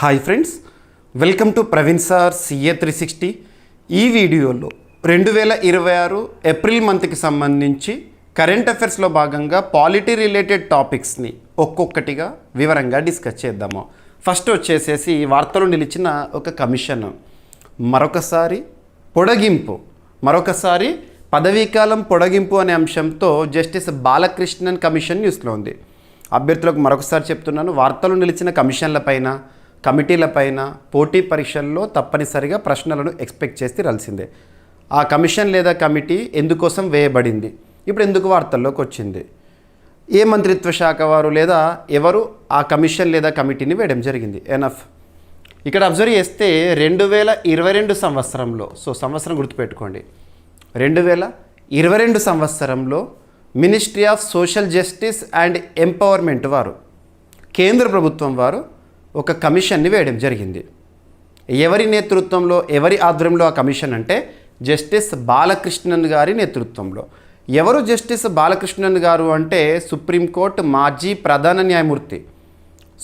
Hi friends, welcome to Praveen sir CA 360. ఈ వీడియోలో 2026 April మంత్కి సంబంధించి కరెంట్ అఫైర్స్లో భాగంగా పాలిటీ రిలేటెడ్ టాపిక్స్ని ఒక్కొక్కటిగా వివరంగా డిస్కస్ చేద్దాము. ఫస్ట్ వచ్చేసేసి వార్తలు నిలిచిన ఒక కమిషన్ మరొకసారి పదవీకాలం పొడిగింపు అనే అంశంతో జస్టిస్ బాలకృష్ణన్ కమిషన్ న్యూస్లో ఉంది. అభ్యర్థులకు మరొకసారి చెప్తున్నాను, వార్తలు నిలిచిన కమిషన్లపైన, కమిటీలపైన పోటీ పరీక్షల్లో తప్పనిసరిగా ప్రశ్నలను ఎక్స్పెక్ట్ చేసి రాల్సిందే. ఆ కమిషన్ లేదా కమిటీ ఎందుకోసం వేయబడింది, ఇప్పుడు ఎందుకు వార్తల్లోకి వచ్చింది, ఏ మంత్రిత్వ శాఖ వారు లేదా ఎవరు ఆ కమిషన్ లేదా కమిటీని వేయడం జరిగింది. ఎనఫ్. ఇక్కడ అబ్జర్వ్ చేస్తే 2022 సంవత్సరంలో, సంవత్సరం గుర్తుపెట్టుకోండి, 2022 సంవత్సరంలో ministry of social justice and empowerment వారు, కేంద్ర ప్రభుత్వం వారు ఒక కమిషన్ని వేయడం జరిగింది. ఎవరి నేతృత్వంలో, ఎవరి ఆధ్వర్యంలో ఆ కమిషన్ అంటే జస్టిస్ బాలకృష్ణన్ గారి నేతృత్వంలో. ఎవరు జస్టిస్ బాలకృష్ణన్ గారు అంటే సుప్రీంకోర్టు మాజీ ప్రధాన న్యాయమూర్తి,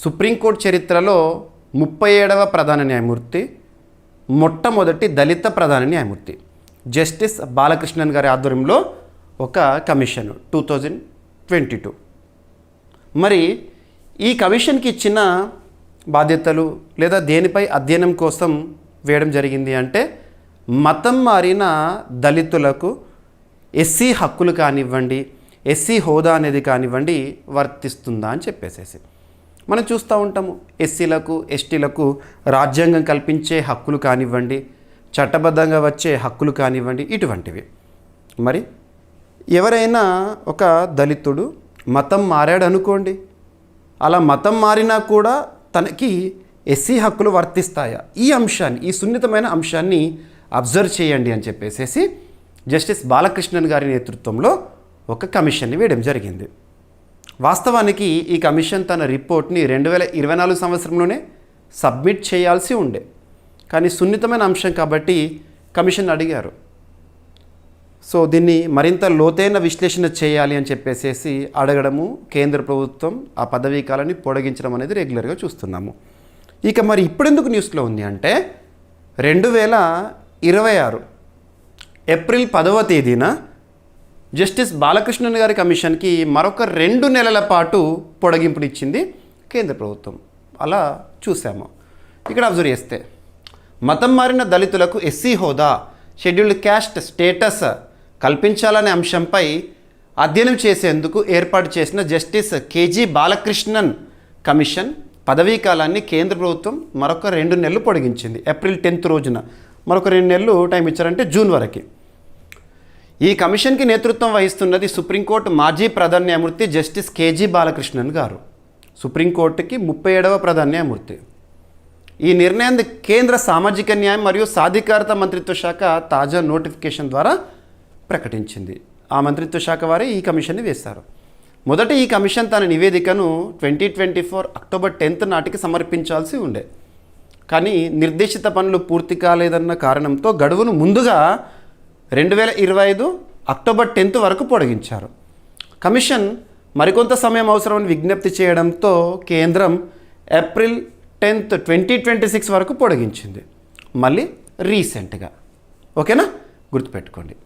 సుప్రీంకోర్టు చరిత్రలో 37వ ప్రధాన న్యాయమూర్తి, మొట్టమొదటి దళిత ప్రధాన న్యాయమూర్తి. జస్టిస్ బాలకృష్ణన్ గారి ఆధ్వర్యంలో ఒక కమిషన్ 2022. మరి ఈ కమిషన్కి ఇచ్చిన బాధ్యతలు లేదా దేనిపై అధ్యయనం కోసం వేయడం జరిగింది అంటే మతం మారిన దళితులకు ఎస్సీ హక్కులు కానివ్వండి, ఎస్సీ హోదా అనేది కానివ్వండి వర్తిస్తుందా అని చెప్పేసేసి మనం చూస్తూ ఉంటాము. ఎస్సీలకు, ఎస్టీలకు రాజ్యాంగం కల్పించే హక్కులు కానివ్వండి, చట్టబద్ధంగా వచ్చే హక్కులు కానివ్వండి, ఇటువంటివి. మరి ఎవరైనా ఒక దళితుడు మతం మారాడు అనుకోండి, అలా మతం మారినా కూడా తనకి ఎస్సీ హక్కులు వర్తిస్తాయా, ఈ అంశాన్ని, ఈ సున్నితమైన అంశాన్ని అబ్జర్వ్ చేయండి అని చెప్పేసి జస్టిస్ బాలకృష్ణన్ గారి నేతృత్వంలో ఒక కమిషన్ని వేయడం జరిగింది. వాస్తవానికి ఈ కమిషన్ తన రిపోర్ట్ని 2024 సంవత్సరంలోనే సబ్మిట్ చేయాల్సి ఉండే, కానీ సున్నితమైన అంశం కాబట్టి కమిషన్ అడిగారు. దీన్ని మరింత లోతైన విశ్లేషణ చేయాలి అని చెప్పేసి అడగడము, కేంద్ర ప్రభుత్వం ఆ పదవీ కాలాన్ని పొడిగించడం అనేది రెగ్యులర్గా చూస్తున్నాము. ఇక మరి ఇప్పుడెందుకు న్యూస్లో ఉంది అంటే 2026 ఏప్రిల్ 10వ తేదీన జస్టిస్ బాలకృష్ణన్ గారి కమిషన్కి మరొక 2 నెలల పాటు పొడిగింపునిచ్చింది కేంద్ర ప్రభుత్వం. అలా చూసాము. ఇక్కడ అబ్జర్వ్ చేస్తే మతం మారిన దళితులకు ఎస్సీ హోదా, షెడ్యూల్డ్ క్యాస్ట్ స్టేటస్ కల్పించాలనే అంశంపై అధ్యయనం చేసేందుకు ఏర్పాటు చేసిన జస్టిస్ కేజీ బాలకృష్ణన్ కమిషన్ పదవీ కాలాన్ని కేంద్ర ప్రభుత్వం మరొక 2 నెలలు పొడిగించింది. ఏప్రిల్ 10th రోజున మరొక 2 నెలలు టైం ఇచ్చారంటే జూన్ వరకు. ఈ కమిషన్కి నేతృత్వం వహిస్తున్నది సుప్రీంకోర్టు మాజీ ప్రధాన న్యాయమూర్తి జస్టిస్ కేజీ బాలకృష్ణన్ గారు, సుప్రీంకోర్టుకి 37వ ప్రధాన న్యాయమూర్తి. ఈ నిర్ణయాన్ని కేంద్ర సామాజిక న్యాయం మరియు సాధికారత మంత్రిత్వ శాఖ తాజా నోటిఫికేషన్ ద్వారా ప్రకటించింది. ఆ మంత్రిత్వ శాఖ వారే ఈ కమిషన్ని వేశారు. మొదట ఈ కమిషన్ తన నివేదికను 2024 అక్టోబర్ 10th నాటికి సమర్పించాల్సి ఉండే, కానీ నిర్దేశిత పనులు పూర్తి కాలేదన్న కారణంతో గడువును ముందుగా 2025 అక్టోబర్ 10th వరకు పొడిగించారు. కమిషన్ మరికొంత సమయం అవసరమని విజ్ఞప్తి చేయడంతో కేంద్రం ఏప్రిల్ 10th 2026 వరకు పొడిగించింది, మళ్ళీ రీసెంట్గా. ఓకేనా, గుర్తుపెట్టుకోండి.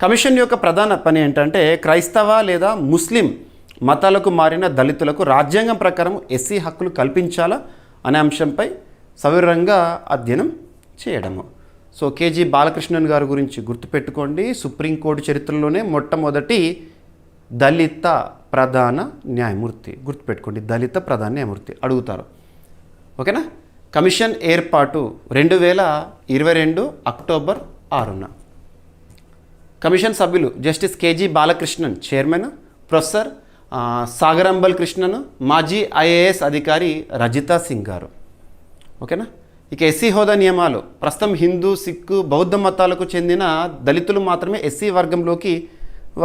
కమిషన్ యొక్క ప్రధాన పని ఏంటంటే క్రైస్తవ లేదా ముస్లిం మతాలకు మారిన దళితులకు రాజ్యాంగం ప్రకారం ఎస్సీ హక్కులు కల్పించాలా అనే అంశంపై సవివరంగా అధ్యయనం చేయడము. కేజీ బాలకృష్ణన్ గారి గురించి గుర్తుపెట్టుకోండి, సుప్రీంకోర్టు చరిత్రలోనే మొట్టమొదటి దళిత ప్రధాన న్యాయమూర్తి. గుర్తుపెట్టుకోండి, దళిత ప్రధాన న్యాయమూర్తి అడుగుతారు. ఓకేనా. కమిషన్ ఏర్పాటు 2022 అక్టోబర్ 6న. కమిషన్ సభ్యులు justice K G Balakrishnan chairman, professor Sagarambal Krishnan, మాజీ IAS అధికారి రజితా సింగ్ గారు. ఓకేనా. ఇక ఎస్సీ హోదా నియమాలు ప్రస్తుతం హిందూ, సిక్కు, బౌద్ధ మతాలకు చెందిన దళితులు మాత్రమే ఎస్సీ వర్గంలోకి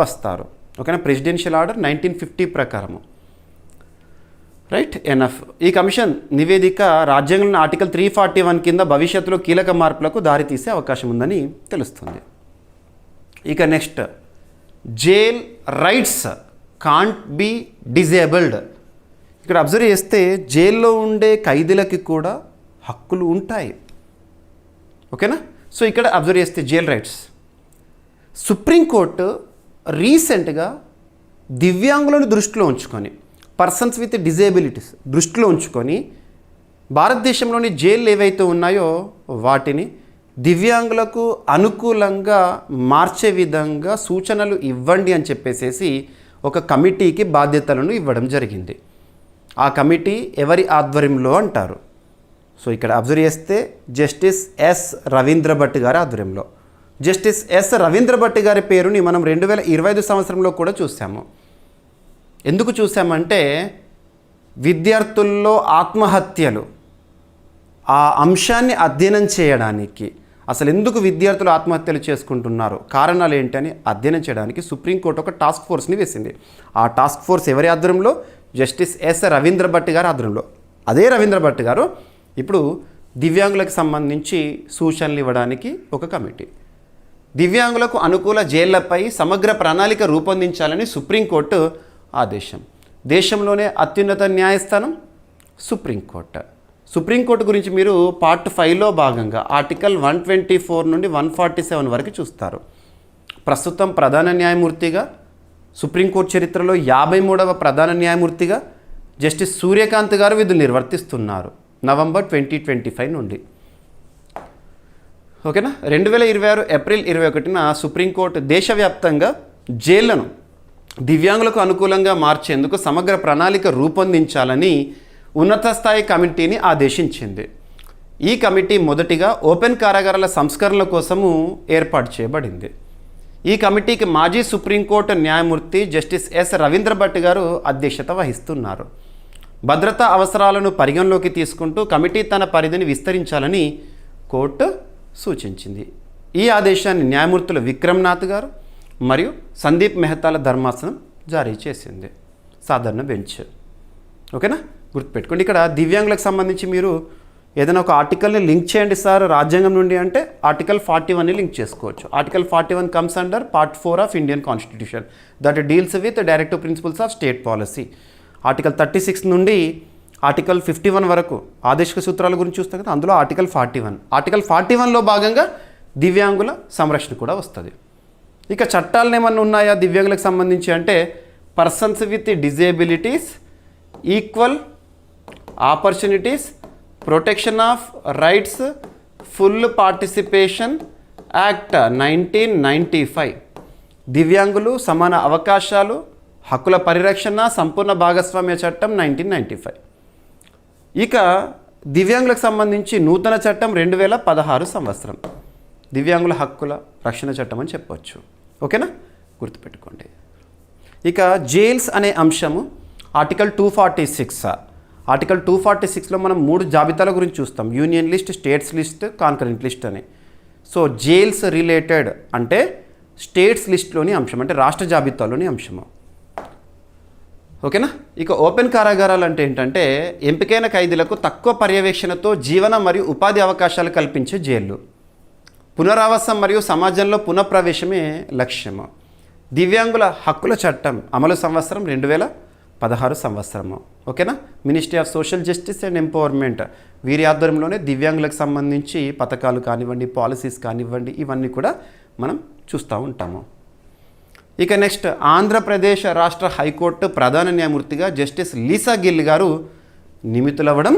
వస్తారు. ఓకేనా. ప్రెసిడెన్షియల్ ఆర్డర్ 1950 ప్రకారము. Right, enough. ఈ కమిషన్ నివేదిక రాజ్యాంగంలోని ఆర్టికల్ 341 కింద భవిష్యత్తులో కీలక మార్పులకు దారితీసే అవకాశం ఉందని తెలుస్తుంది. ఇక next, jail rights can't be disabled. ఇక్కడ అబ్జర్వ్ చేస్తే జైల్లో ఉండే ఖైదీలకి కూడా హక్కులు ఉంటాయి. ఓకేనా? సో ఇక్కడ అబ్జర్వ్ చేస్తే జైల్ రైట్స్. సుప్రీంకోర్టు రీసెంట్గా దివ్యాంగులను దృష్టిలో ఉంచుకొని, పర్సన్స్ విత్ డిజేబిలిటీస్ దృష్టిలో ఉంచుకొని భారతదేశంలోని జైళ్ళు ఏవైతే ఉన్నాయో వాటిని దివ్యాంగులకు అనుకూలంగా మార్చే విధంగా సూచనలు ఇవ్వండి అని చెప్పేసి ఒక కమిటీకి బాధ్యతలను ఇవ్వడం జరిగింది. ఆ కమిటీ ఎవరి ఆధ్వర్యంలో అంటారు? సో ఇక్కడ అబ్జర్వ్ చేస్తే జస్టిస్ ఎస్ రవీంద్ర భట్ గారి ఆధ్వర్యంలో. జస్టిస్ ఎస్ రవీంద్ర భట్ గారి పేరుని మనం 2025 సంవత్సరంలో కూడా చూసాము. ఎందుకు చూసామంటే విద్యార్థుల్లో ఆత్మహత్యలు ఆ అంశాన్ని అధ్యయనం చేయడానికి, అసలు ఎందుకు విద్యార్థులు ఆత్మహత్యలు చేసుకుంటున్నారు, కారణాలు ఏంటని అధ్యయనం చేయడానికి సుప్రీంకోర్టు ఒక టాస్క్ ఫోర్స్ని వేసింది. ఆ టాస్క్ ఫోర్స్ ఎవరి ఆధ్వర్యంలో? జస్టిస్ ఎస్ రవీంద్ర భట్ గారి ఆధ్వర్యంలో. అదే రవీంద్ర భట్ గారు ఇప్పుడు దివ్యాంగులకు సంబంధించి సూచనలు ఇవ్వడానికి ఒక కమిటీ, దివ్యాంగులకు అనుకూల జైళ్లపై సమగ్ర ప్రణాళిక రూపొందించాలని సుప్రీంకోర్టు ఆదేశం. దేశంలోనే అత్యున్నత న్యాయస్థానం సుప్రీంకోర్టు. సుప్రీంకోర్టు గురించి మీరు పార్ట్ 5లో భాగంగా ఆర్టికల్ 124 నుండి 147 వరకు చూస్తారు. ప్రస్తుతం ప్రధాన న్యాయమూర్తిగా సుప్రీంకోర్టు చరిత్రలో 53వ ప్రధాన న్యాయమూర్తిగా జస్టిస్ సూర్యకాంత్ గారు విధులు నిర్వర్తిస్తున్నారు నవంబర్ 2025 నుండి. ఓకేనా? 2026 ఏప్రిల్ 21న సుప్రీంకోర్టు దేశవ్యాప్తంగా జైళ్లను దివ్యాంగులకు అనుకూలంగా మార్చేందుకు సమగ్ర ప్రణాళిక రూపొందించాలని ఉన్నత స్థాయి కమిటీని ఆదేశించింది. ఈ కమిటీ మొదటిగా ఓపెన్ కారాగారాల సంస్కరణల కోసము ఏర్పాటు చేయబడింది. ఈ కమిటీకి మాజీ సుప్రీంకోర్టు న్యాయమూర్తి జస్టిస్ ఎస్ రవీంద్ర భట్ గారు అధ్యక్షత వహిస్తున్నారు. భద్రతా అవసరాలను పరిగణలోకి తీసుకుంటూ కమిటీ తన పరిధిని విస్తరించాలని కోర్టు సూచించింది. ఈ ఆదేశాన్ని న్యాయమూర్తులు విక్రమ్నాథ్ గారు మరియు సందీప్ మెహతాల ధర్మాసనం జారీ చేసింది. సాధారణ బెంచ్. ఓకేనా? గుర్తుపెట్టుకోండి. ఇక్కడ దివ్యాంగులకు సంబంధించి మీరు ఏదైనా ఒక ఆర్టికల్ని లింక్ చేయండి సార్ రాజ్యాంగం నుండి అంటే ఆర్టికల్ 41ని లింక్ చేసుకోవచ్చు. Article 41 comes under part 4 of Indian constitution that deals with directive principles of state policy. Article 36 నుండి ఆర్టికల్ 51 వరకు ఆదేశిక సూత్రాల గురించి చూస్తాం కదా, అందులో ఆర్టికల్ 41. ఆర్టికల్ 41లో భాగంగా దివ్యాంగుల సంరక్షణ కూడా వస్తుంది. ఇక చట్టాలను ఏమన్నా ఉన్నాయా దివ్యాంగులకు సంబంధించి అంటే persons with disabilities, equal opportunities, protection of rights, full participation act 1995, దివ్యాంగులు సమాన అవకాశాలు, హక్కుల పరిరక్షణ, సంపూర్ణ భాగస్వామ్య చట్టం 1995. ఇక దివ్యాంగులకు సంబంధించి నూతన చట్టం 2016 సంవత్సరం, దివ్యాంగుల హక్కుల రక్షణ చట్టం అని చెప్పవచ్చు. ఓకేనా? గుర్తుపెట్టుకోండి. ఇక జైల్స్ అనే అంశము ఆర్టికల్ 246. ఆర్టికల్ 246లో మనం 3 జాబితాల గురించి చూస్తాం. Union list, states list, concurrent list అని. సో జైల్స్ రిలేటెడ్ అంటే స్టేట్స్ లిస్ట్లోని అంశం, అంటే రాష్ట్ర జాబితాలోని అంశము. ఓకేనా? ఇక ఓపెన్ కారాగారాలు అంటే ఏంటంటే ఎంపికైన ఖైదీలకు తక్కువ పర్యవేక్షణతో జీవన మరియు ఉపాధి అవకాశాలు కల్పించే జైళ్ళు. పునరావాసం మరియు సమాజంలో పునఃప్రవేశమే లక్ష్యము. దివ్యాంగుల హక్కుల చట్టం అమలు సంవత్సరం 2016 సంవత్సరము. ఓకేనా? Ministry of social justice and empowerment వీరి ఆధ్వర్యంలోనే దివ్యాంగులకు సంబంధించి పథకాలు కానివ్వండి, పాలసీస్ కానివ్వండి, ఇవన్నీ కూడా మనం చూస్తూ ఉంటాము. ఇక నెక్స్ట్ ఆంధ్రప్రదేశ్ రాష్ట్ర హైకోర్టు ప్రధాన న్యాయమూర్తిగా జస్టిస్ లీసా గిల్ గారు నియమితులవ్వడం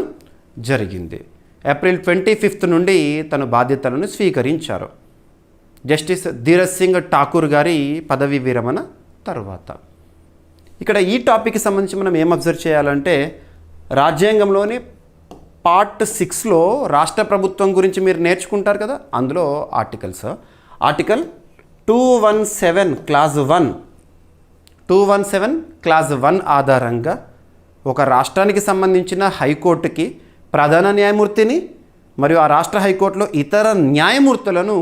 జరిగింది. ఏప్రిల్ 25 నుండి తన బాధ్యతలను స్వీకరించారు. జస్టిస్ ధీరజ్ సింగ్ ఠాకూర్ గారి పదవీ విరమణ తర్వాత. ఇక్కడ ఈ టాపిక్కి సంబంధించి మనం ఏం అబ్జర్వ్ చేయాలంటే రాజ్యాంగంలోని పార్ట్ 6లో రాష్ట్ర ప్రభుత్వం గురించి మీరు నేర్చుకుంటారు కదా, అందులో ఆర్టికల్ 217 క్లాజ్ 1 217 క్లాజ్ 1 ఆధారంగా ఒక రాష్ట్రానికి సంబంధించిన హైకోర్టుకి ప్రధాన న్యాయమూర్తిని మరియు ఆ రాష్ట్ర హైకోర్టులో ఇతర న్యాయమూర్తులను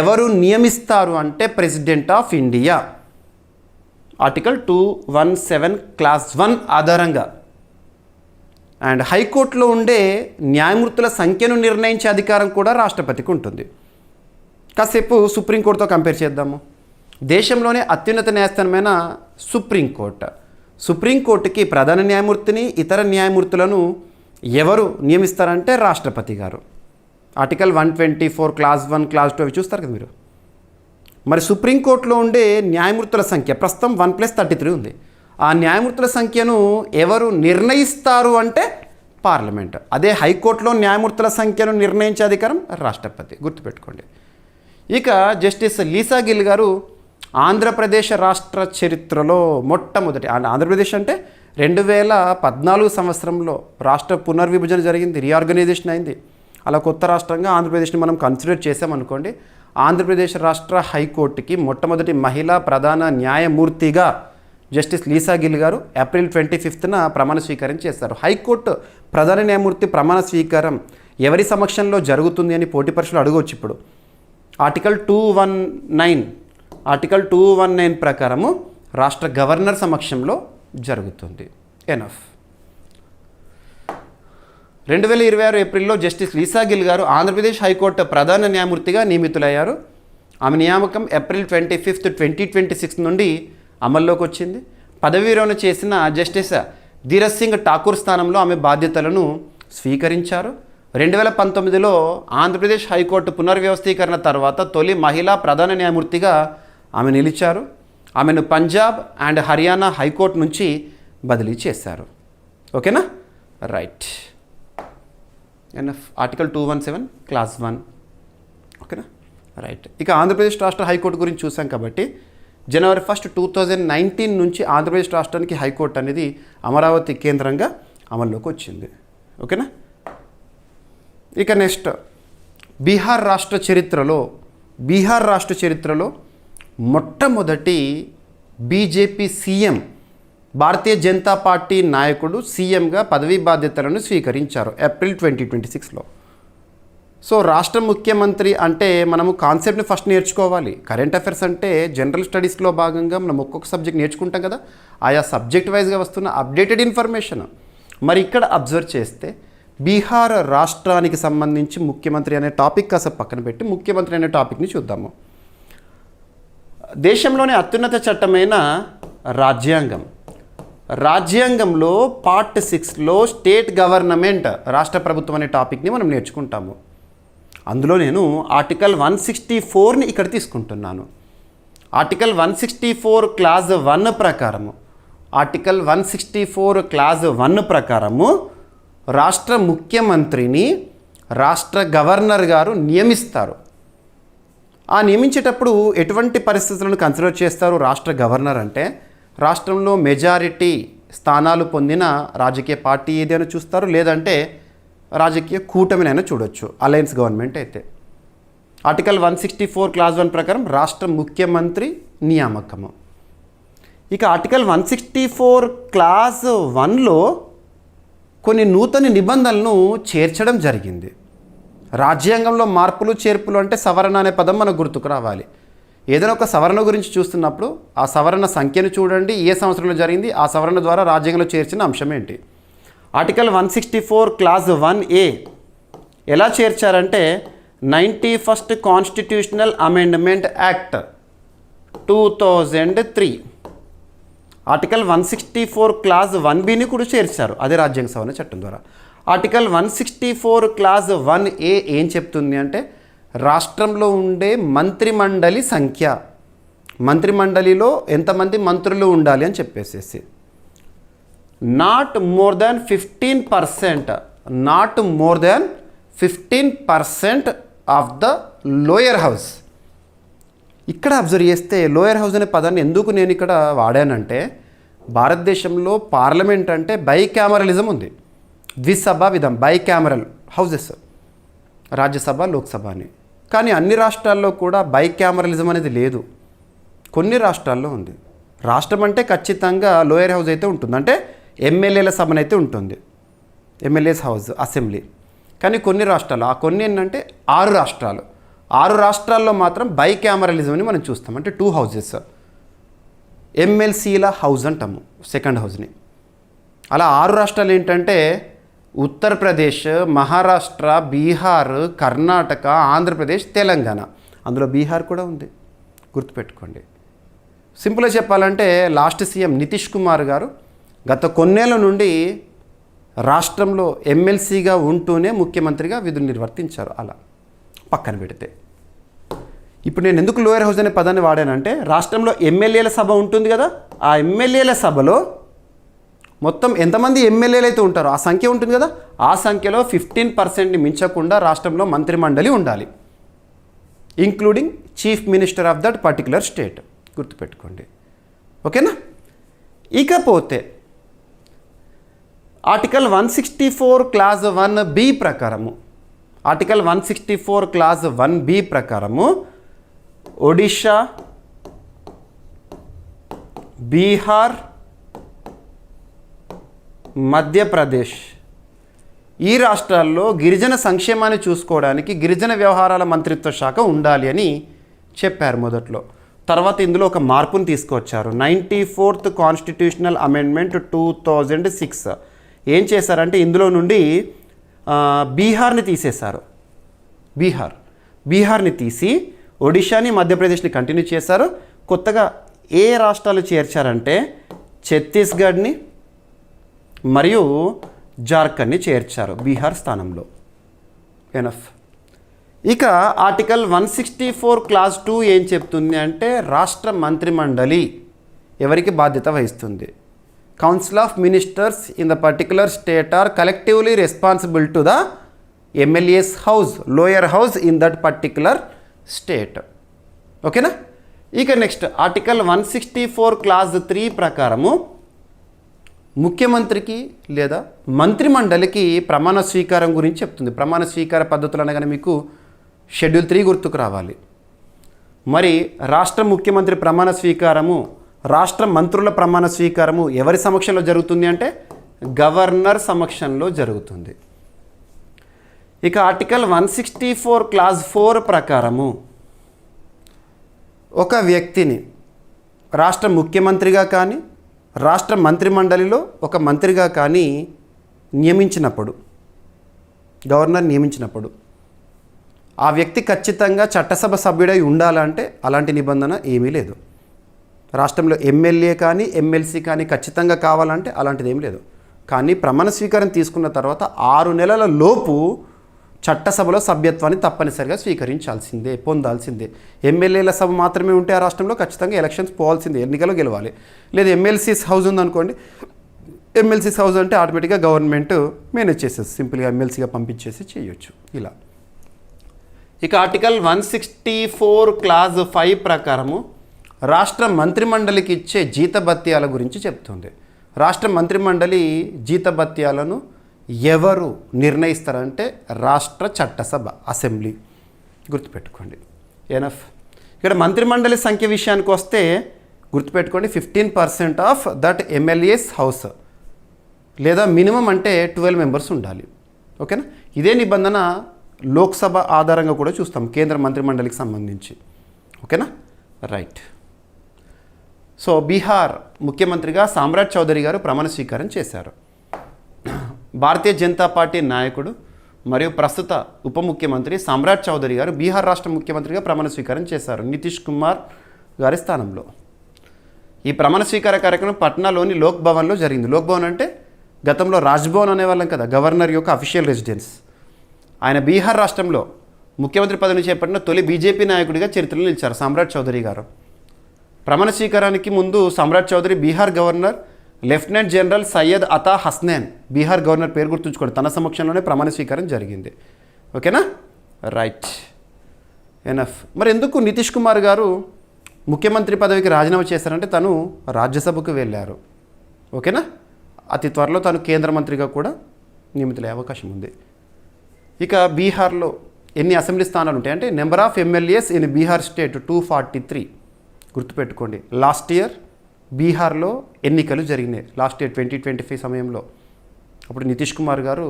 ఎవరు నియమిస్తారు అంటే president of India. Article 217 class 1 ఆధారంగా. అండ్ హైకోర్టులో ఉండే న్యాయమూర్తుల సంఖ్యను నిర్ణయించే అధికారం కూడా రాష్ట్రపతికి ఉంటుంది. కాసేపు సుప్రీంకోర్టుతో కంపేర్ చేద్దాము. దేశంలోనే అత్యున్నత న్యాయస్థానమైన సుప్రీంకోర్టు. సుప్రీంకోర్టుకి ప్రధాన న్యాయమూర్తిని ఇతర న్యాయమూర్తులను ఎవరు నియమిస్తారంటే రాష్ట్రపతి గారు. ఆర్టికల్ 124 క్లాజ్ 1 క్లాజ్ 2 అవి చూస్తారు కదా మీరు. మరి సుప్రీంకోర్టులో ఉండే న్యాయమూర్తుల సంఖ్య ప్రస్తుతం 1+33 ఉంది. ఆ న్యాయమూర్తుల సంఖ్యను ఎవరు నిర్ణయిస్తారు అంటే పార్లమెంట్. అదే హైకోర్టులో న్యాయమూర్తుల సంఖ్యను నిర్ణయించే అధికారం రాష్ట్రపతి, గుర్తుపెట్టుకోండి. ఇక జస్టిస్ లీసా గిల్ గారు ఆంధ్రప్రదేశ్ రాష్ట్ర చరిత్రలో మొట్టమొదటి, ఆంధ్రప్రదేశ్ అంటే 2014 సంవత్సరంలో రాష్ట్ర పునర్విభజన జరిగింది, రీఆర్గనైజేషన్ అయింది. అలా కొత్త రాష్ట్రంగా ఆంధ్రప్రదేశ్ని మనం కన్సిడర్ చేసామనుకోండి. ఆంధ్రప్రదేశ్ రాష్ట్ర హైకోర్టుకి మొట్టమొదటి మహిళా ప్రధాన న్యాయమూర్తిగా జస్టిస్ లీసా గిల్ గారు ఏప్రిల్ 25న ప్రమాణ స్వీకారం చేశారు. హైకోర్టు ప్రధాన న్యాయమూర్తి ప్రమాణ స్వీకారం ఎవరి సమక్షంలో జరుగుతుంది అని పోటీ పరీక్షలు అడగవచ్చు. ఇప్పుడు ఆర్టికల్ 219 ప్రకారము రాష్ట్ర గవర్నర్ సమక్షంలో జరుగుతుంది. ఎనఫ్. 2026 ఏప్రిల్లో జస్టిస్ లీసా గిల్ గారు ఆంధ్రప్రదేశ్ హైకోర్టు ప్రధాన న్యాయమూర్తిగా నియమితులయ్యారు. ఆమె నియామకం ఏప్రిల్ 25, 2026 నుండి అమల్లోకి వచ్చింది. పదవీ విరమణ చేసిన జస్టిస్ ధీరజ్ సింగ్ ఠాకూర్ స్థానంలో ఆమె బాధ్యతలను స్వీకరించారు. 2019లో ఆంధ్రప్రదేశ్ హైకోర్టు పునర్వ్యవస్థీకరణ తర్వాత తొలి మహిళా ప్రధాన న్యాయమూర్తిగా ఆమె నిలిచారు. ఆమెను పంజాబ్ అండ్ హర్యానా హైకోర్టు నుంచి బదిలీ చేశారు. ఓకేనా, రైట్. NF article 217 class 1. ఓకేనా, రైట్. ఇక ఆంధ్రప్రదేశ్ రాష్ట్ర హైకోర్టు గురించి చూసాం కాబట్టి జనవరి 1, 2019 నుంచి ఆంధ్రప్రదేశ్ రాష్ట్రానికి హైకోర్టు అనేది అమరావతి కేంద్రంగా అమల్లోకి వచ్చింది. ఓకేనా. ఇక నెక్స్ట్ బీహార్ రాష్ట్ర చరిత్రలో మొట్టమొదటి బీజేపీ సీఎం, భారతీయ జనతా పార్టీ నాయకుడు సీఎంగా పదవీ బాధ్యతలను స్వీకరించారు ఏప్రిల్ 2026లో. సో రాష్ట్ర ముఖ్యమంత్రి అంటే మనము కాన్సెప్ట్ని ఫస్ట్ నేర్చుకోవాలి. కరెంట్ అఫైర్స్ అంటే జనరల్ స్టడీస్లో భాగంగా మనం ఒక్కొక్క సబ్జెక్ట్ నేర్చుకుంటాం కదా, ఆయా సబ్జెక్ట్ వైజ్గా వస్తున్న అప్డేటెడ్ ఇన్ఫర్మేషన్. మరి ఇక్కడ అబ్జర్వ్ చేస్తే బీహార్ రాష్ట్రానికి సంబంధించి ముఖ్యమంత్రి అనే టాపిక్ కాస్త పక్కన పెట్టి ముఖ్యమంత్రి అనే టాపిక్ని చూద్దాము. దేశంలోనే అత్యున్నత చట్టమైన రాజ్యాంగంలో పార్ట్ 6లో స్టేట్ గవర్నమెంట్, రాష్ట్ర ప్రభుత్వం అనే టాపిక్ని మనం నేర్చుకుంటాము. అందులో నేను ఆర్టికల్ 164ని ఇక్కడ తీసుకుంటున్నాను. ఆర్టికల్ 164 క్లాజ్ 1 ప్రకారము రాష్ట్ర ముఖ్యమంత్రిని రాష్ట్ర గవర్నర్ గారు నియమిస్తారు. ఆ నియమించేటప్పుడు ఎటువంటి పరిస్థితులను కన్సిడర్ చేస్తారు రాష్ట్ర గవర్నర్ అంటే? రాష్ట్రంలో మెజారిటీ స్థానాలు పొందిన రాజకీయ పార్టీ ఏది అని చూస్తారు, లేదంటే రాజకీయ కూటమినైనా చూడొచ్చు, అలయన్స్ గవర్నమెంట్ అయితే. ఆర్టికల్ 164 క్లాజ్ 1 ప్రకారం రాష్ట్ర ముఖ్యమంత్రి నియామకము. ఇక ఆర్టికల్ 164 క్లాజ్ 1లో కొన్ని నూతన నిబంధనలను చేర్చడం జరిగింది. రాజ్యాంగంలో మార్పులు చేర్పులు అంటే సవరణ అనే పదం మనకు గుర్తుకు రావాలి. ఏదైనా ఒక సవరణ గురించి చూస్తున్నప్పుడు ఆ సవరణ సంఖ్యను చూడండి, ఏ సంవత్సరంలో జరిగింది, ఆ సవరణ ద్వారా రాజ్యాంగంలో చేర్చిన అంశం ఏంటి. ఆర్టికల్ 164 క్లాజ్ 1A ఎలా చేర్చారంటే 91st constitutional amendment act 2003. Article 164 clause 1Bని కూడా చేర్చారు, అదే రాజ్యాంగ సవరణ చట్టం ద్వారా. ఆర్టికల్ 164 క్లాజ్ 1A ఏం చెప్తుంది అంటే రాష్ట్రంలో ఉండే మంత్రిమండలి సంఖ్య, మంత్రిమండలిలో ఎంతమంది మంత్రులు ఉండాలి అని చెప్పేసేసి not more than 15% of the lower house. ఇక్కడ అబ్జర్వ్ చేస్తే లోయర్ హౌస్ అనే పదాన్ని ఎందుకు నేను ఇక్కడ వాడానంటే భారతదేశంలో పార్లమెంట్ అంటే బైకామరలిజం ఉంది, ద్విసభ విధం, బైకామరల్ హౌజెస్, రాజ్యసభ లోక్సభ అని. కానీ అన్ని రాష్ట్రాల్లో కూడా బైకామరలిజం అనేది లేదు, కొన్ని రాష్ట్రాల్లో ఉంది. రాష్ట్రం అంటే ఖచ్చితంగా లోయర్ హౌస్ అయితే ఉంటుంది, అంటే ఎమ్మెల్యేల సభనైతే ఉంటుంది, ఎమ్మెల్యేస్ హౌస్, అసెంబ్లీ. కానీ కొన్ని రాష్ట్రాలు, ఆ కొన్ని ఏంటంటే 6 రాష్ట్రాల్లో మాత్రం బైకామరలిజం అని మనం చూస్తాం, అంటే 2 హౌజెస్, ఎమ్మెల్సీల హౌస్ అంటాము సెకండ్ హౌస్ని. అలా 6 రాష్ట్రాలు ఏంటంటే ఉత్తరప్రదేశ్, మహారాష్ట్ర, బీహార్, కర్ణాటక, ఆంధ్రప్రదేశ్, తెలంగాణ. అందులో బీహార్ కూడా ఉంది, గుర్తుపెట్టుకోండి. సింపుల్గా చెప్పాలంటే లాస్ట్ సీఎం నితీష్ కుమార్ గారు గత కొన్నేళ్ల నుండి రాష్ట్రంలో ఎమ్మెల్సీగా ఉంటూనే ముఖ్యమంత్రిగా విధులు నిర్వర్తించారు. అలా పక్కన పెడితే ఇప్పుడు నేను ఎందుకు లోయర్ హౌస్ అనే పదాన్ని వాడానంటే, రాష్ట్రంలో ఎమ్మెల్యేల సభ ఉంటుంది కదా, ఆ ఎమ్మెల్యేల సభలో మొత్తం ఎంతమంది ఎమ్మెల్యేలు అయితే ఉంటారో ఆ సంఖ్య ఉంటుంది కదా, ఆ సంఖ్యలో 15%ని మించకుండా రాష్ట్రంలో మంత్రిమండలి ఉండాలి, including chief minister of that particular state. గుర్తుపెట్టుకోండి, ఓకేనా. ఇకపోతే ఆర్టికల్ 164 క్లాజ్ 1B ప్రకారము, ఆర్టికల్ 164 క్లాజ్ 1B ప్రకారము ఒడిషా, బీహార్, మధ్యప్రదేశ్ ఈ రాష్ట్రాల్లో గిరిజన సంక్షేమాన్ని చూసుకోవడానికి గిరిజన వ్యవహారాల మంత్రిత్వ శాఖ ఉండాలి అని చెప్పారు మొదట్లో. తర్వాత ఇందులో ఒక మార్పును తీసుకొచ్చారు. 94th కాన్స్టిట్యూషనల్ అమెండ్మెంట్ 2006 ఏం చేశారంటే ఇందులో నుండి బీహార్ని తీసేశారు. బీహార్ని తీసి ఒడిషాని, మధ్యప్రదేశ్ని కంటిన్యూ చేశారు. కొత్తగా ఏ రాష్ట్రాలు చేర్చారంటే ఛత్తీస్గఢ్ని మరియు జార్ఖండ్ని చేర్చారు బీహార్ స్థానంలో. ఎనఫ్. ఇక ఆర్టికల్ 164 క్లాజ్ 2 ఏం చెప్తుంది అంటే రాష్ట్ర మంత్రిమండలి ఎవరికి బాధ్యత వహిస్తుంది. Council of ministers in the particular state or collectively responsible to the MLAs house, lower house in that particular state. ఓకేనా. ఇక నెక్స్ట్ ఆర్టికల్ 164 క్లాజ్ 3 ప్రకారము ముఖ్యమంత్రికి లేదా మంత్రిమండలికి ప్రమాణ స్వీకారం గురించి చెప్తుంది. ప్రమాణ స్వీకార పద్ధతులు అనగానే మీకు షెడ్యూల్ 3 గుర్తుకు రావాలి. మరి రాష్ట్ర ముఖ్యమంత్రి ప్రమాణ స్వీకారము, రాష్ట్ర మంత్రుల ప్రమాణ స్వీకారము ఎవరి సమక్షంలో జరుగుతుంది అంటే గవర్నర్ సమక్షంలో జరుగుతుంది. ఇక ఆర్టికల్ 164 క్లాజ్ 4 ప్రకారము ఒక వ్యక్తిని రాష్ట్ర ముఖ్యమంత్రిగా కానీ రాష్ట్ర మంత్రిమండలిలో ఒక మంత్రిగా కానీ నియమించినప్పుడు, గవర్నర్ నియమించినప్పుడు ఆ వ్యక్తి ఖచ్చితంగా చట్టసభ సభ్యుడై ఉండాలంటే అలాంటి నిబంధన ఏమీ లేదు. రాష్ట్రంలో ఎమ్మెల్యే కానీ ఎమ్మెల్సీ కానీ ఖచ్చితంగా కావాలంటే అలాంటిది ఏమీ లేదు. కానీ ప్రమాణ స్వీకారం తీసుకున్న తర్వాత 6 నెలల లోపు చట్టసభలో సభ్యత్వాన్ని తప్పనిసరిగా స్వీకరించాల్సిందే, పొందాల్సిందే. ఎమ్మెల్యేల సభ మాత్రమే ఉంటే ఆ రాష్ట్రంలో ఖచ్చితంగా ఎలక్షన్స్ పోవాల్సిందే, ఎన్నికలు గెలవాలి. లేదా ఎమ్మెల్సీస్ హౌస్ ఉందనుకోండి, ఎమ్మెల్సీస్ హౌస్ అంటే ఆటోమేటిక్గా గవర్నమెంట్ మేనేజ్ చేసేసి సింపుల్గా ఎమ్మెల్సీగా పంపించేసి చేయొచ్చు ఇలా. ఇక ఆర్టికల్ 164 క్లాజ్ 5 ప్రకారము రాష్ట్ర మంత్రిమండలికి ఇచ్చే జీతభత్యాల గురించి చెప్తుంది. రాష్ట్ర మంత్రిమండలి జీతభత్యాలను ఎవరు నిర్ణయిస్తారంటే రాష్ట్ర చట్టసభ, అసెంబ్లీ. గుర్తుపెట్టుకోండి. ఎనఫ్. ఇక్కడ మంత్రిమండలి సంఖ్య విషయానికి వస్తే గుర్తుపెట్టుకోండి 15% ఆఫ్ దట్ ఎమ్మెల్యేస్ హౌస్, లేదా మినిమం అంటే 12 మెంబర్స్ ఉండాలి. ఓకేనా. ఇదే నిబంధన లోక్సభ ఆధారంగా కూడా చూస్తాం కేంద్ర మంత్రిమండలికి సంబంధించి. ఓకేనా. రైట్. సో బీహార్ ముఖ్యమంత్రిగా సామ్రాట్ చౌదరి గారు ప్రమాణ స్వీకారం చేశారు. భారతీయ జనతా పార్టీ నాయకుడు మరియు ప్రస్తుత ఉప ముఖ్యమంత్రి సామ్రాట్ చౌదరి గారు బీహార్ రాష్ట్ర ముఖ్యమంత్రిగా ప్రమాణ స్వీకారం చేశారు నితీష్ కుమార్ గారి స్థానంలో. ఈ ప్రమాణ స్వీకార కార్యక్రమం పట్నాలోని లోక్ భవన్లో జరిగింది. లోక్ భవన్ అంటే గతంలో రాజ్భవన్ అనేవాళ్ళం కదా, గవర్నర్ యొక్క అఫీషియల్ రెసిడెన్స్. ఆయన బీహార్ రాష్ట్రంలో ముఖ్యమంత్రి పదవిని చేపట్టిన తొలి బీజేపీ నాయకుడిగా చరిత్రలో నిలిచారు సామ్రాట్ చౌదరి గారు. ప్రమాణ స్వీకారానికి ముందు Samrat Chaudhary Bihar governor lieutenant general Syed Ata Hasnain, Bihar governor పేరు గుర్తుంచుకోండి, తన సమక్షంలోనే ప్రమాణ స్వీకారం జరిగింది. ఓకేనా. రైట్. ఎనఫ్. మరి ఎందుకు నితీష్ కుమార్ గారు ముఖ్యమంత్రి పదవికి రాజీనామా చేశారంటే తను రాజ్యసభకు వెళ్ళారు. ఓకేనా. అతి త్వరలో తను కేంద్ర మంత్రిగా కూడా నియమితులయ్యే అవకాశం ఉంది. ఇక బీహార్లో ఎన్ని అసెంబ్లీ స్థానాలు ఉంటాయి అంటే number of MLAs in Bihar state 243. గుర్తుపెట్టుకోండి. లాస్ట్ ఇయర్ బీహార్లో ఎన్నికలు జరిగినాయి, లాస్ట్ ఇయర్ 2025 సమయంలో. అప్పుడు నితీష్ కుమార్ గారు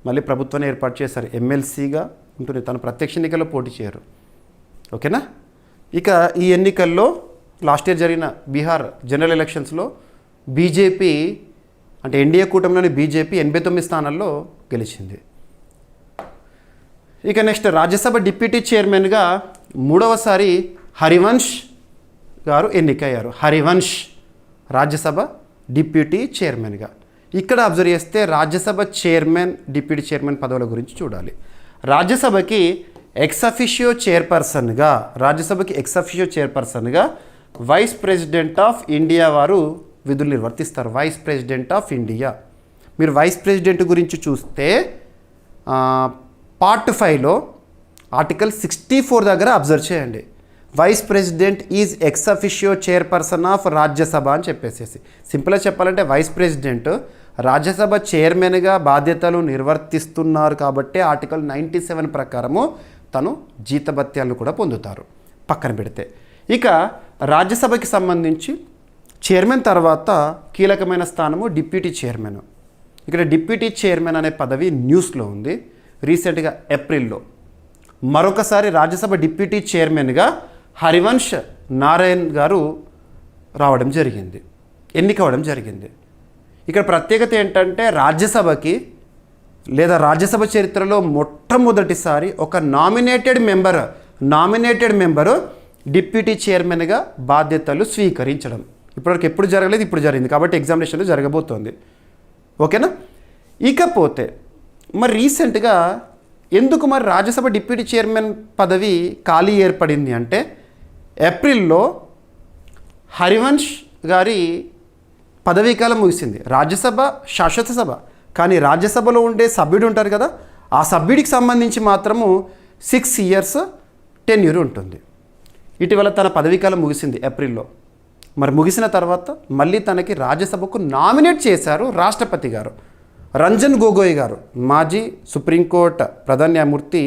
మళ్ళీ ప్రభుత్వాన్ని ఏర్పాటు చేశారు. ఎమ్మెల్సీగా ఉంటుంది, తను ప్రత్యక్ష ఎన్నికల్లో పోటీ చేయరు. ఓకేనా. ఇక ఈ ఎన్నికల్లో లాస్ట్ ఇయర్ జరిగిన బీహార్ జనరల్ ఎలక్షన్స్లో బీజేపీ అంటే ఎన్డీఏ కూటమిలోని బీజేపీ 89 స్థానాల్లో గెలిచింది. ఇక నెక్స్ట్ రాజ్యసభ డిప్యూటీ చైర్మన్గా 3వసారి హరివంశ్ గారు ఎన్నికయ్యారు. హరివంశ్ రాజ్యసభ డిప్యూటీ చైర్మన్గా. ఇక్కడ అబ్జర్వ్ చేస్తే రాజ్యసభ చైర్మన్, డిప్యూటీ చైర్మన్ పదవుల గురించి చూడాలి. రాజ్యసభకి ఎక్సఫిషియో చైర్పర్సన్గా వైస్ ప్రెసిడెంట్ ఆఫ్ ఇండియా వారు విధులు నిర్వర్తిస్తారు. Vice president of India. మీరు వైస్ ప్రెసిడెంట్ గురించి చూస్తే పార్ట్ 5లో ఆర్టికల్ 64 దగ్గర అబ్జర్వ్ చేయండి. Vice president is ex officio chairperson of Rajya Sabha అని చెప్పేసేసి. సింపుల్గా చెప్పాలంటే వైస్ ప్రెసిడెంట్ రాజ్యసభ చైర్మన్గా బాధ్యతలు నిర్వర్తిస్తున్నారు కాబట్టి ఆర్టికల్ 97 ప్రకారము తను జీతభత్యాలను కూడా పొందుతారు. పక్కన పెడితే ఇక రాజ్యసభకి సంబంధించి చైర్మన్ తర్వాత కీలకమైన స్థానము డిప్యూటీ చైర్మన్. ఇక్కడ డిప్యూటీ చైర్మన్ అనే పదవి న్యూస్లో ఉంది. రీసెంట్గా ఏప్రిల్లో మరొకసారి రాజ్యసభ డిప్యూటీ చైర్మన్గా హరివంశ్ నారాయణ్ గారు ఎన్నికవడం జరిగింది. ఇక్కడ ప్రత్యేకత ఏంటంటే రాజ్యసభకి లేదా రాజ్యసభ చరిత్రలో మొట్టమొదటిసారి ఒక నామినేటెడ్ మెంబరు డిప్యూటీ చైర్మన్గా బాధ్యతలు స్వీకరించడం. ఇప్పటివరకు ఎప్పుడు జరగలేదు, ఇప్పుడు జరిగింది కాబట్టి ఎగ్జామినేషన్లో జరగబోతోంది. ఓకేనా. ఇకపోతే మరి రీసెంట్గా ఎందుకు మరి రాజ్యసభ డిప్యూటీ చైర్మన్ పదవి ఖాళీ ఏర్పడింది అంటే ఏప్రిల్లో హరివంశ్ గారి పదవీకాలం ముగిసింది. రాజ్యసభ శాశ్వత సభ, కానీ రాజ్యసభలో ఉండే సభ్యుడు ఉంటారు కదా, ఆ సభ్యుడికి సంబంధించి మాత్రము 6 years టెన్యూర్ ఉంటుంది. ఇటీవల తన పదవీకాలం ముగిసింది ఏప్రిల్లో. మరి ముగిసిన తర్వాత మళ్ళీ తనకి రాజ్యసభకు నామినేట్ చేశారు రాష్ట్రపతి గారు. రంజన్ గొగోయ్ గారు, మాజీ సుప్రీంకోర్టు ప్రధాన న్యాయమూర్తి,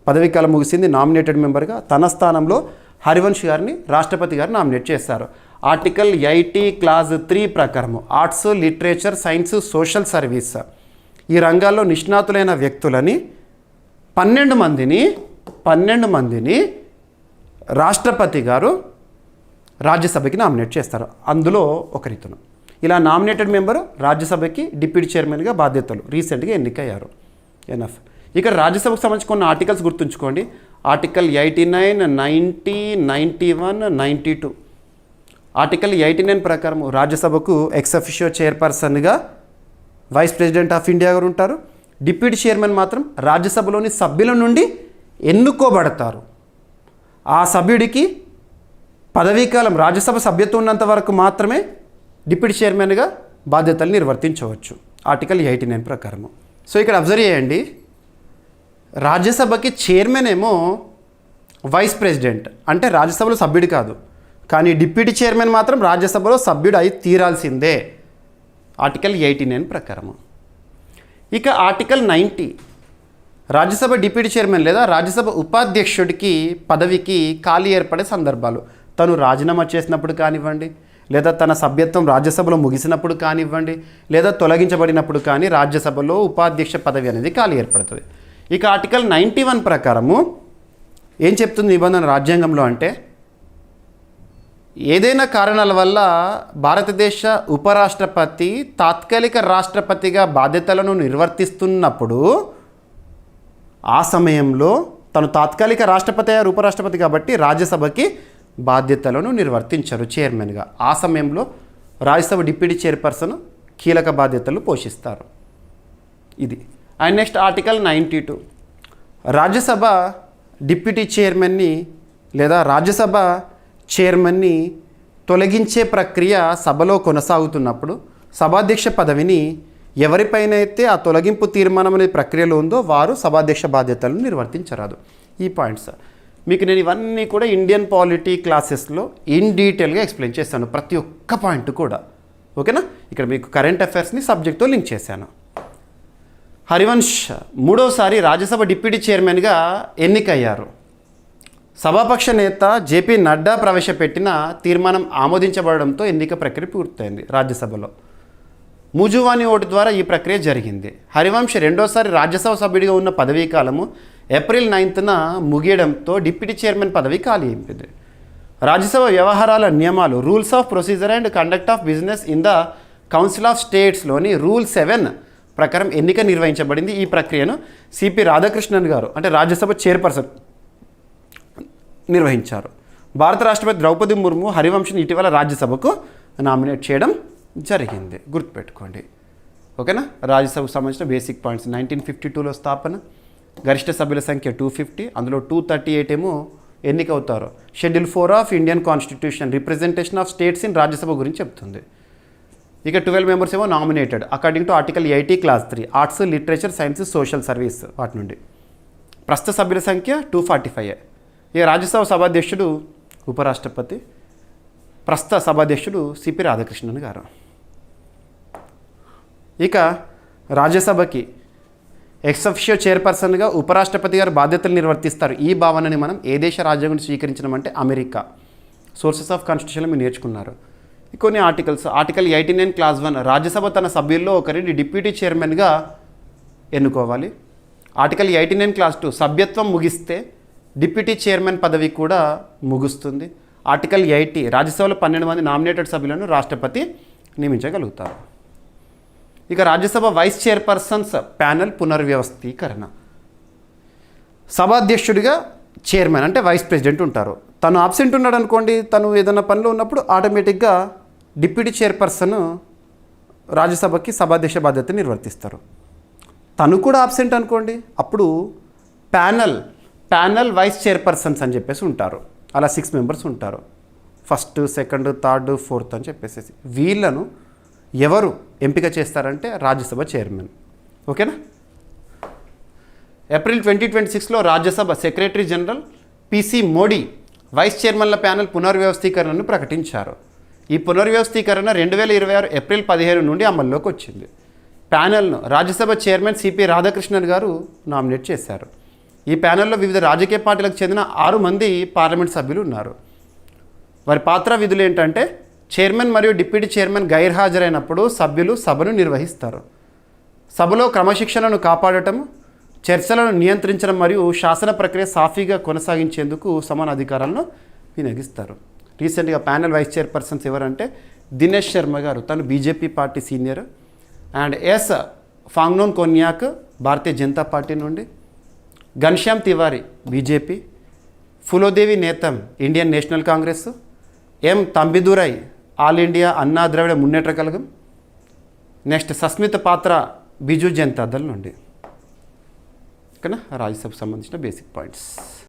పదవీకాలం ముగిసింది, నామినేటెడ్ మెంబర్గా తన స్థానంలో హరివంశ్ గారిని రాష్ట్రపతి గారు నామినేట్ చేశారు. ఆర్టికల్ 80 Clause 3 ప్రకారము arts, literature, science, social service ఈ రంగాల్లో నిష్ణాతులైన వ్యక్తులని 12 మందిని రాష్ట్రపతి గారు రాజ్యసభకి నామినేట్ చేస్తారు. అందులో ఒకరితను ఇలా నామినేటెడ్ మెంబరు రాజ్యసభకి డిప్యూటీ చైర్మన్గా బాధ్యతలు రీసెంట్గా ఎన్నికయ్యారు. ఎనఫ్. ఇక్కడ రాజ్యసభకు సంబంధించి కొన్ని ఆర్టికల్స్ గుర్తుంచుకోండి. ఆర్టికల్ 89, 90, 91, 92. ఆర్టికల్ 89 ప్రకారం రాజ్యసభకు ఎక్సఫిషియో చైర్పర్సన్గా వైస్ ప్రెసిడెంట్ ఆఫ్ ఇండియా గారు ఉంటారు. డిప్యూటీ చైర్మన్ మాత్రం రాజ్యసభలోని సభ్యుల నుండి ఎన్నుకోబడతారు. ఆ సభ్యుడికి పదవీకాలం రాజ్యసభ సభ్యత్వం ఉన్నంత వరకు మాత్రమే డిప్యూటీ చైర్మన్గా బాధ్యతలు నిర్వర్తించవచ్చు ఆర్టికల్ 89 ప్రకారము. సో ఇక్కడ అబ్జర్వ్ చేయండి, రాజ్యసభకి చైర్మన్ ఏమో వైస్ ప్రెసిడెంట్, అంటే రాజ్యసభలో సభ్యుడు కాదు, కానీ డిప్యూటీ చైర్మన్ మాత్రం రాజ్యసభలో సభ్యుడు అయి తీరాల్సిందే ఆర్టికల్ 89 ప్రకారము. ఇక ఆర్టికల్ 90 రాజ్యసభ డిప్యూటీ చైర్మన్ లేదా రాజ్యసభ ఉపాధ్యక్షుడికి పదవికి ఖాళీ ఏర్పడే సందర్భాలు, తను రాజీనామా చేసినప్పుడు కానివ్వండి, లేదా తన సభ్యత్వం రాజ్యసభలో ముగిసినప్పుడు కానివ్వండి, లేదా తొలగించబడినప్పుడు కానీ రాజ్యసభలో ఉపాధ్యక్ష పదవి అనేది ఖాళీ ఏర్పడుతుంది. ఇక ఆర్టికల్ 91 ప్రకారము ఏం చెప్తుంది నిబంధన రాజ్యాంగంలో అంటే, ఏదైనా కారణాల వల్ల భారతదేశ ఉపరాష్ట్రపతి తాత్కాలిక రాష్ట్రపతిగా బాధ్యతలను నిర్వర్తిస్తున్నప్పుడు ఆ సమయంలో తను తాత్కాలిక రాష్ట్రపతి అయ్యారు, ఉపరాష్ట్రపతి కాబట్టి రాజ్యసభకి బాధ్యతలను నిర్వర్తించరు చైర్మన్గా. ఆ సమయంలో రాజ్యసభ డిప్యూటీ చైర్పర్సన్ కీలక బాధ్యతలు పోషిస్తారు. ఇది. And next article 92 Rajya Sabha deputy చైర్మన్ని లేదా రాజ్యసభ చైర్మన్ని తొలగించే ప్రక్రియ సభలో కొనసాగుతున్నప్పుడు సభాధ్యక్ష పదవిని ఎవరిపైనైతే ఆ తొలగింపు తీర్మానం అనే ప్రక్రియలో ఉందో వారు సభాధ్యక్ష బాధ్యతలను నిర్వర్తించరాదు. ఈ పాయింట్స్ మీకు నేను ఇవన్నీ కూడా ఇండియన్ పాలిటీ క్లాసెస్లో ఇన్ డీటెయిల్గా ఎక్స్ప్లెయిన్ చేస్తాను, ప్రతి ఒక్క పాయింట్ కూడా. ఓకేనా. ఇక్కడ మీకు కరెంట్ అఫైర్స్ని సబ్జెక్ట్తో లింక్ చేశాను. హరివంశ్ మూడోసారి రాజ్యసభ డిప్యూటీ చైర్మన్గా ఎన్నికయ్యారు. సభాపక్ష నేత జేపీ నడ్డా ప్రవేశపెట్టిన తీర్మానం ఆమోదించబడడంతో ఎన్నిక ప్రక్రియ పూర్తయింది. రాజ్యసభలో మూజువాని ఓటు ద్వారా ఈ ప్రక్రియ జరిగింది. హరివంశ్ రెండోసారి రాజ్యసభ సభ్యుడిగా ఉన్న పదవీ కాలము ఏప్రిల్ 9న ముగియడంతో డిప్యూటీ చైర్మన్ పదవి ఖాళీ అయింది. రాజ్యసభ వ్యవహారాల నియమాలు rules of procedure and conduct of business in the council of స్టేట్స్లోని రూల్ 7 ప్రకారం ఎన్నిక నిర్వహించబడింది. ఈ ప్రక్రియను సిపి రాధాకృష్ణన్ గారు అంటే రాజ్యసభ చైర్పర్సన్ నిర్వహించారు. భారత రాష్ట్రపతి ద్రౌపది ముర్ము హరివంశ్ని ఇటీవల రాజ్యసభకు నామినేట్ చేయడం జరిగింది, గుర్తుపెట్టుకోండి. ఓకేనా. రాజ్యసభకు సంబంధించిన బేసిక్ పాయింట్స్: 1952లో స్థాపన, గరిష్ట సభ్యుల సంఖ్య 250, అందులో 238 ఏమో ఎన్నికవుతారు. Schedule 4 of Indian constitution representation of states in Rajya Sabha గురించి చెప్తుంది. ఇక 12 మెంబర్స్ ఏమో nominated according to article 80 clause 3 arts, literature, science, social service వాటి నుండి. ప్రస్తుత సభ్యుల సంఖ్య 245. ఇక రాజ్యసభ సభాధ్యక్షుడు ఉపరాష్ట్రపతి, ప్రస్తుత సభాధ్యక్షుడు సిపి రాధాకృష్ణన్ గారు. ఇక రాజ్యసభకి ఎక్సఫిషియో చైర్పర్సన్గా ఉపరాష్ట్రపతి గారు బాధ్యతలు నిర్వర్తిస్తారు. ఈ భావనని మనం ఏ దేశ రాజ్యాంగం స్వీకరించడమంటే అమెరికా. సోర్సెస్ ఆఫ్ కాన్స్టిట్యూషన్లో మీరు నేర్చుకున్నారు. కొన్ని ఆర్టికల్స్: ఆర్టికల్ 89 క్లాస్ 1 రాజ్యసభ తన సభ్యుల్లో ఒకరిని డిప్యూటీ చైర్మన్గా ఎన్నుకోవాలి. ఆర్టికల్ 89 క్లాస్ 2 సభ్యత్వం ముగిస్తే డిప్యూటీ చైర్మన్ పదవి కూడా ముగుస్తుంది. ఆర్టికల్ 80 రాజ్యసభలో 12 మంది నామినేటెడ్ సభ్యులను రాష్ట్రపతి నియమించగలుగుతారు. ఇక రాజ్యసభ వైస్ చైర్పర్సన్స్ ప్యానెల్ పునర్వ్యవస్థీకరణ. సభాధ్యక్షుడిగా చైర్మన్ అంటే వైస్ ప్రెసిడెంట్ ఉంటారు. తను ఆబ్సెంట్ ఉన్నాడు అనుకోండి, తను ఏదైనా పనిలో ఉన్నప్పుడు ఆటోమేటిక్గా డిప్యూటీ చైర్పర్సన్ రాజ్యసభకి సభాధ్యక్ష బాధ్యత నిర్వర్తిస్తారు. తను కూడా ఆబ్సెంట్ అనుకోండి, అప్పుడు ప్యానల్ వైస్ చైర్పర్సన్స్ అని చెప్పేసి ఉంటారు. అలా 6 మెంబర్స్ ఉంటారు. 1st, 2nd, 3rd, 4th అని చెప్పేసి వీళ్ళను ఎవరు ఎంపిక చేస్తారంటే రాజ్యసభ చైర్మన్. ఓకేనా. ఏప్రిల్ 2026లో Rajya Sabha secretary general P C Modi vice చైర్మన్ల ప్యానెల్ పునర్వ్యవస్థీకరణను ప్రకటించారు. ఈ పునర్వ్యవస్థీకరణ 2026 ఏప్రిల్ 15 నుండి అమల్లోకి వచ్చింది. ప్యానెల్ను Rajya Sabha chairman C P Radhakrishnan garu nominate చేశారు. ఈ ప్యానెల్లో వివిధ రాజకీయ పార్టీలకు చెందిన 6 మంది పార్లమెంట్ సభ్యులు ఉన్నారు. వారి పాత్ర విధులు ఏంటంటే చైర్మన్ మరియు డిప్యూటీ చైర్మన్ గైర్హాజరైనప్పుడు సభ్యులు సభను నిర్వహిస్తారు. సభలో క్రమశిక్షణను కాపాడటం, చర్చలను నియంత్రించడం మరియు శాసన ప్రక్రియ సాఫీగా కొనసాగించేందుకు సమాన అధికారాలను వినియోగిస్తారు. రీసెంట్గా ప్యానెల్ వైస్ చైర్పర్సన్స్ ఎవరంటే దినేష్ శర్మ గారు, తను BJP party senior, and S Phangnon Konyak Bharatiya Janata Party నుండి, Ghanshyam Tiwari BJP, Phulo Devi Netam Indian National Congress, M Thambidurai All India Anna Dravida Munnetra Kazhagam, next Sasmita Patra Biju Janata Dal నుండి. ఓకేనా. రాజ్యసభకు సంబంధించిన బేసిక్ పాయింట్స్.